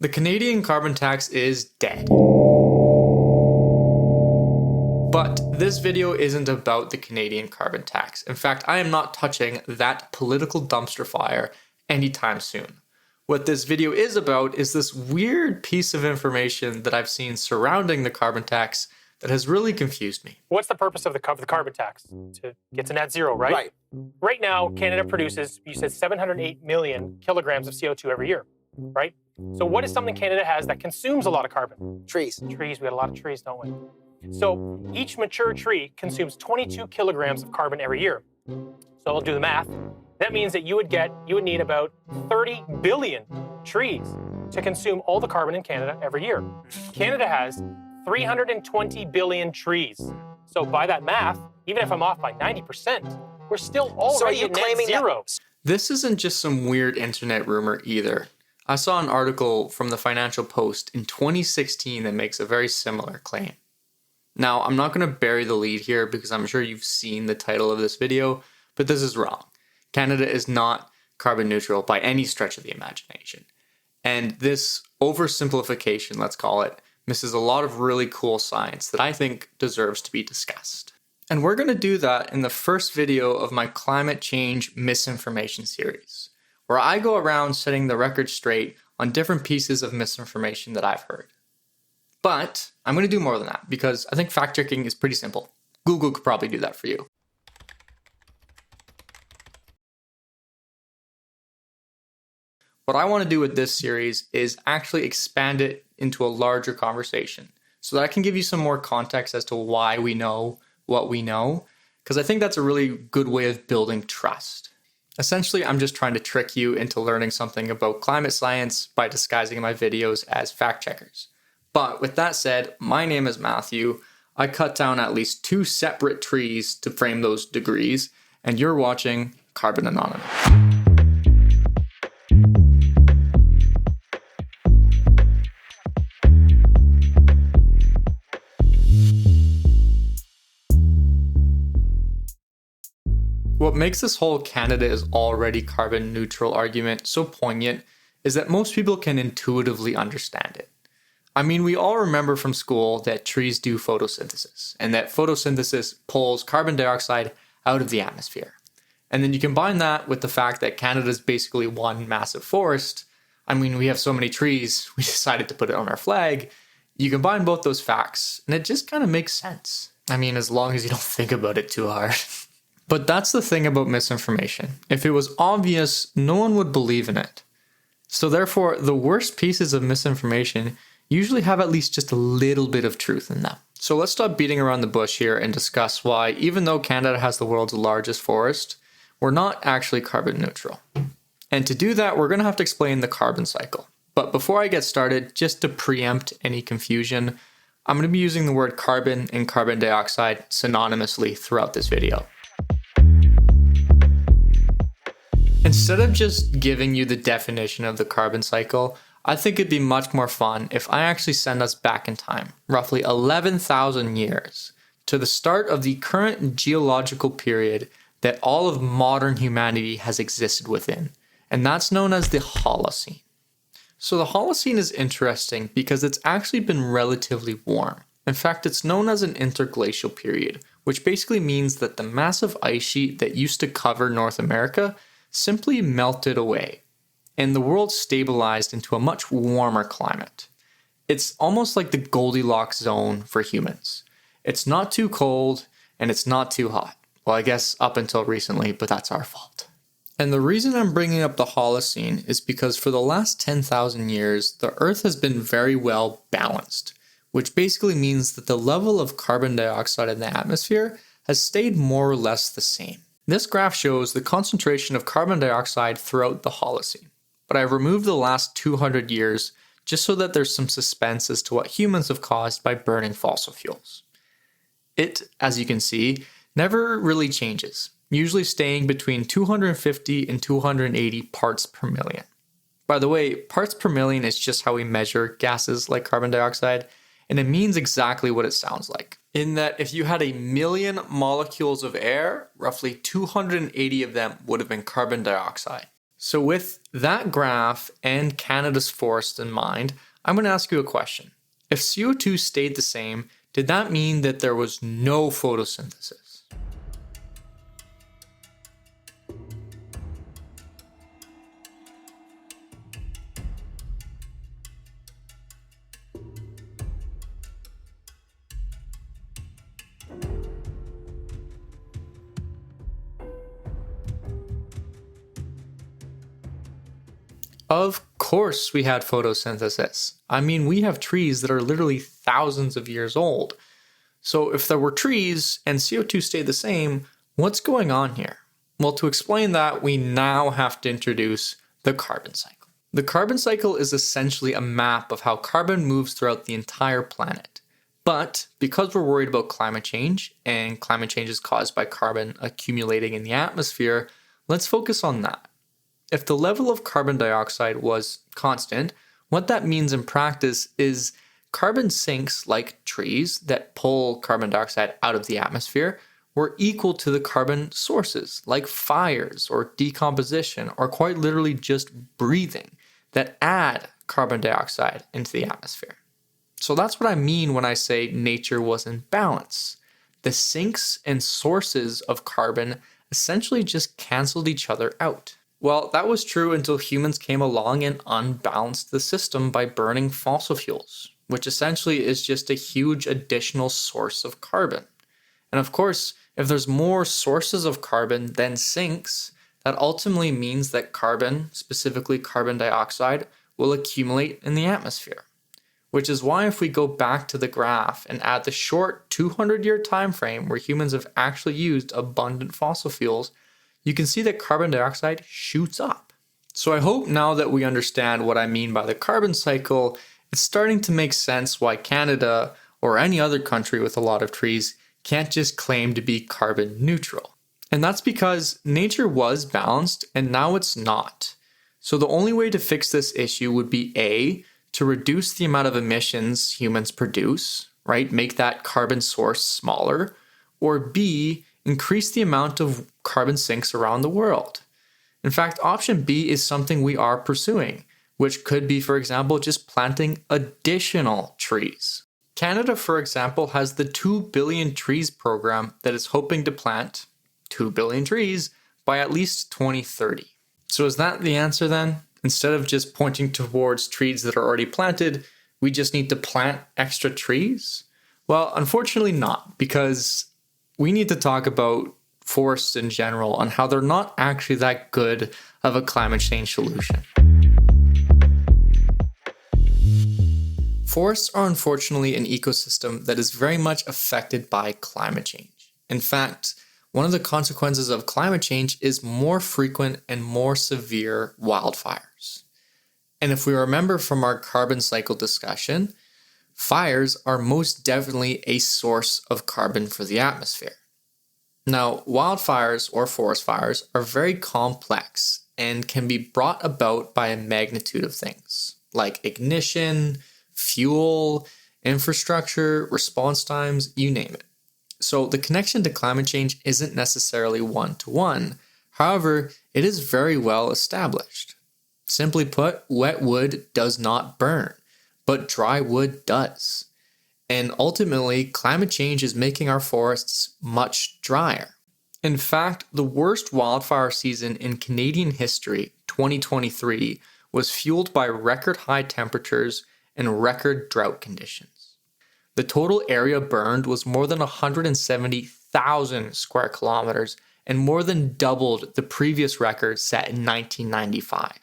The Canadian carbon tax is dead. But this video isn't about the Canadian carbon tax. In fact, I am not touching that political dumpster fire anytime soon. What this video is about is this weird piece of information that I've seen surrounding the carbon tax that has really confused me. What's the purpose of the carbon tax? To get to net zero, right? Right. Right now, Canada produces, you said 708 million kilograms of CO2 every year, right? So what is something Canada has that consumes a lot of carbon? Trees. Trees, we got a lot of trees, don't we? So each mature tree consumes 22 kilograms of carbon every year. So I'll do the math. That means that you would need about 30 billion trees to consume all the carbon in Canada every year. Canada has 320 billion trees. So by that math, even if I'm off by 90%, we're still already at net zero. This isn't just some weird internet rumor either. I saw an article from the Financial Post in 2016 that makes a very similar claim. Now, I'm not going to bury the lead here because I'm sure you've seen the title of this video, but this is wrong. Canada is not carbon neutral by any stretch of the imagination. And this oversimplification, let's call it, misses a lot of really cool science that I think deserves to be discussed. And we're going to do that in the first video of my climate change misinformation series, where I go around setting the record straight on different pieces of misinformation that I've heard. But I'm going to do more than that because I think fact-checking is pretty simple. Google could probably do that for you. What I want to do with this series is actually expand it into a larger conversation so that I can give you some more context as to why we know what we know, because I think that's a really good way of building trust. Essentially, I'm just trying to trick you into learning something about climate science by disguising my videos as fact-checkers. But with that said, my name is Matthew. I cut down at least 2 separate trees to frame those degrees, and you're watching Carbon Anonymous. What makes this whole Canada is already carbon neutral argument so poignant is that most people can intuitively understand it. I mean, we all remember from school that trees do photosynthesis, and that photosynthesis pulls carbon dioxide out of the atmosphere. And then you combine that with the fact that Canada is basically one massive forest. I mean, we have so many trees, we decided to put it on our flag. You combine both those facts, and it just kind of makes sense. I mean, as long as you don't think about it too hard. But that's the thing about misinformation. If it was obvious, no one would believe in it. So therefore, the worst pieces of misinformation usually have at least just a little bit of truth in them. So let's stop beating around the bush here and discuss why, even though Canada has the world's largest forest, we're not actually carbon neutral. And to do that, we're going to have to explain the carbon cycle. But before I get started, just to preempt any confusion, I'm going to be using the word carbon and carbon dioxide synonymously throughout this video. Instead of just giving you the definition of the carbon cycle, I think it'd be much more fun if I actually send us back in time, roughly 11,000 years, to the start of the current geological period that all of modern humanity has existed within, and that's known as the Holocene. So the Holocene is interesting because it's actually been relatively warm. In fact, it's known as an interglacial period, which basically means that the massive ice sheet that used to cover North America simply melted away, and the world stabilized into a much warmer climate. It's almost like the Goldilocks zone for humans. It's not too cold, and it's not too hot. Well, I guess up until recently, but that's our fault. And the reason I'm bringing up the Holocene is because for the last 10,000 years, the Earth has been very well balanced, which basically means that the level of carbon dioxide in the atmosphere has stayed more or less the same. This graph shows the concentration of carbon dioxide throughout the Holocene, but I've removed the last 200 years just so that there's some suspense as to what humans have caused by burning fossil fuels. It, as you can see, never really changes, usually staying between 250 and 280 parts per million. By the way, parts per million is just how we measure gases like carbon dioxide, and it means exactly what it sounds like. In that if you had 1 million molecules of air, roughly 280 of them would have been carbon dioxide. So with that graph and Canada's forests in mind, I'm going to ask you a question. If CO2 stayed the same, did that mean that there was no photosynthesis? Of course we had photosynthesis. I mean, we have trees that are literally thousands of years old. So if there were trees and CO2 stayed the same, what's going on here? Well, to explain that, we now have to introduce the carbon cycle. The carbon cycle is essentially a map of how carbon moves throughout the entire planet. But because we're worried about climate change, and climate change is caused by carbon accumulating in the atmosphere, let's focus on that. If the level of carbon dioxide was constant, what that means in practice is carbon sinks, like trees that pull carbon dioxide out of the atmosphere, were equal to the carbon sources, like fires or decomposition, or quite literally just breathing, that add carbon dioxide into the atmosphere. So that's what I mean when I say nature was in balance. The sinks and sources of carbon essentially just canceled each other out. Well, that was true until humans came along and unbalanced the system by burning fossil fuels, which essentially is just a huge additional source of carbon. And of course, if there's more sources of carbon than sinks, that ultimately means that carbon, specifically carbon dioxide, will accumulate in the atmosphere. Which is why if we go back to the graph and add the short 200-year time frame where humans have actually used abundant fossil fuels, you can see that carbon dioxide shoots up. So I hope now that we understand what I mean by the carbon cycle, it's starting to make sense why Canada, or any other country with a lot of trees, can't just claim to be carbon neutral. And that's because nature was balanced and now it's not. So the only way to fix this issue would be A, to reduce the amount of emissions humans produce, right? Make that carbon source smaller, or B, increase the amount of carbon sinks around the world. In fact, option B is something we are pursuing, which could be, for example, just planting additional trees. Canada, for example, has the 2 billion trees program that is hoping to plant 2 billion trees by at least 2030. So is that the answer then? Instead of just pointing towards trees that are already planted, we just need to plant extra trees? Well, unfortunately not, because we need to talk about forests in general and how they're not actually that good of a climate change solution. Forests are unfortunately an ecosystem that is very much affected by climate change. In fact, one of the consequences of climate change is more frequent and more severe wildfires. And if we remember from our carbon cycle discussion, fires are most definitely a source of carbon for the atmosphere. Now, wildfires or forest fires are very complex and can be brought about by a magnitude of things, like ignition, fuel, infrastructure, response times, you name it. So the connection to climate change isn't necessarily one-to-one. However, it is very well established. Simply put, wet wood does not burn, but dry wood does. And ultimately, climate change is making our forests much drier. In fact, the worst wildfire season in Canadian history, 2023, was fueled by record high temperatures and record drought conditions. The total area burned was more than 170,000 square kilometers and more than doubled the previous record set in 1995.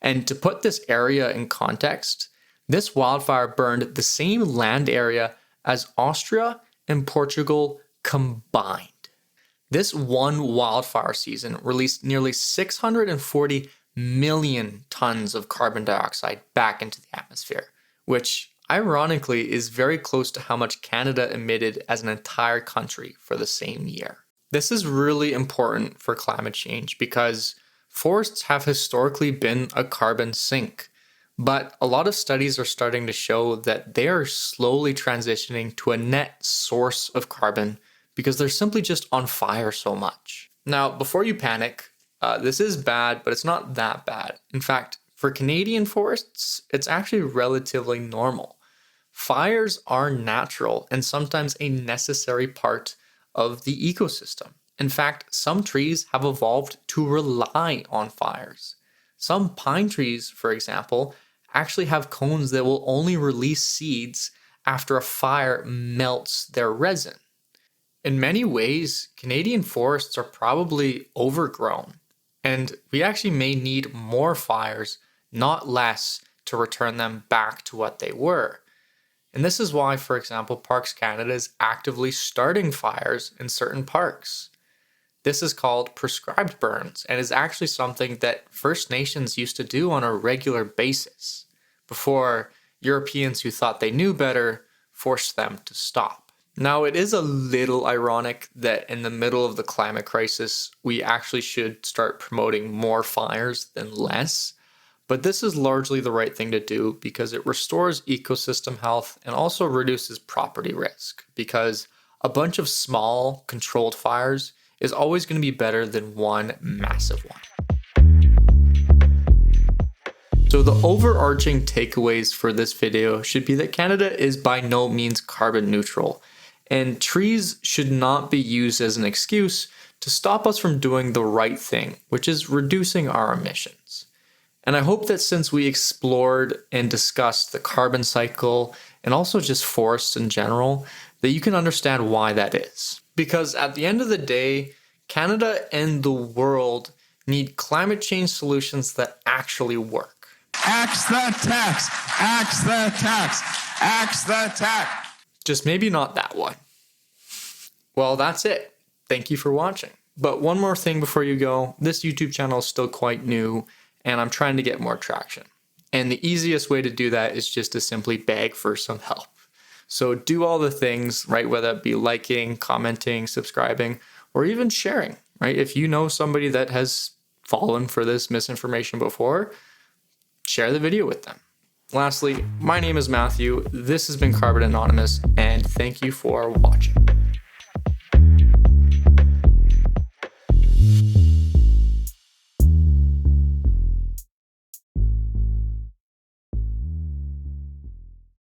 And to put this area in context, this wildfire burned the same land area as Austria and Portugal combined. This one wildfire season released nearly 640 million tons of carbon dioxide back into the atmosphere, which ironically is very close to how much Canada emitted as an entire country for the same year. This is really important for climate change because forests have historically been a carbon sink, but a lot of studies are starting to show that they are slowly transitioning to a net source of carbon because they're simply just on fire so much. Now, before you panic, This is bad, but it's not that bad. In fact, for Canadian forests, it's actually relatively normal. Fires are natural and sometimes a necessary part of the ecosystem. In fact, some trees have evolved to rely on fires. Some pine trees, for example, actually have cones that will only release seeds after a fire melts their resin. In many ways, Canadian forests are probably overgrown, and we actually may need more fires, not less, to return them back to what they were. And this is why, for example, Parks Canada is actively starting fires in certain parks. This is called prescribed burns and is actually something that First Nations used to do on a regular basis before Europeans who thought they knew better forced them to stop. Now, it is a little ironic that in the middle of the climate crisis, we actually should start promoting more fires than less. But this is largely the right thing to do because it restores ecosystem health and also reduces property risk, because a bunch of small, controlled fires is always going to be better than one massive one. So the overarching takeaways for this video should be that Canada is by no means carbon neutral, and trees should not be used as an excuse to stop us from doing the right thing, which is reducing our emissions. And I hope that since we explored and discussed the carbon cycle and also just forests in general, that you can understand why that is. Because at the end of the day, Canada and the world need climate change solutions that actually work. Axe the tax! Axe the tax! Axe the tax! Just maybe not that one. Well, that's it. Thank you for watching. But one more thing before you go, this YouTube channel is still quite new, and I'm trying to get more traction. And the easiest way to do that is just to simply beg for some help. So do all the things, right? Whether it be liking, commenting, subscribing, or even sharing, right? If you know somebody that has fallen for this misinformation before, share the video with them. Lastly, my name is Matthew. This has been Carbon Anonymous, and thank you for watching.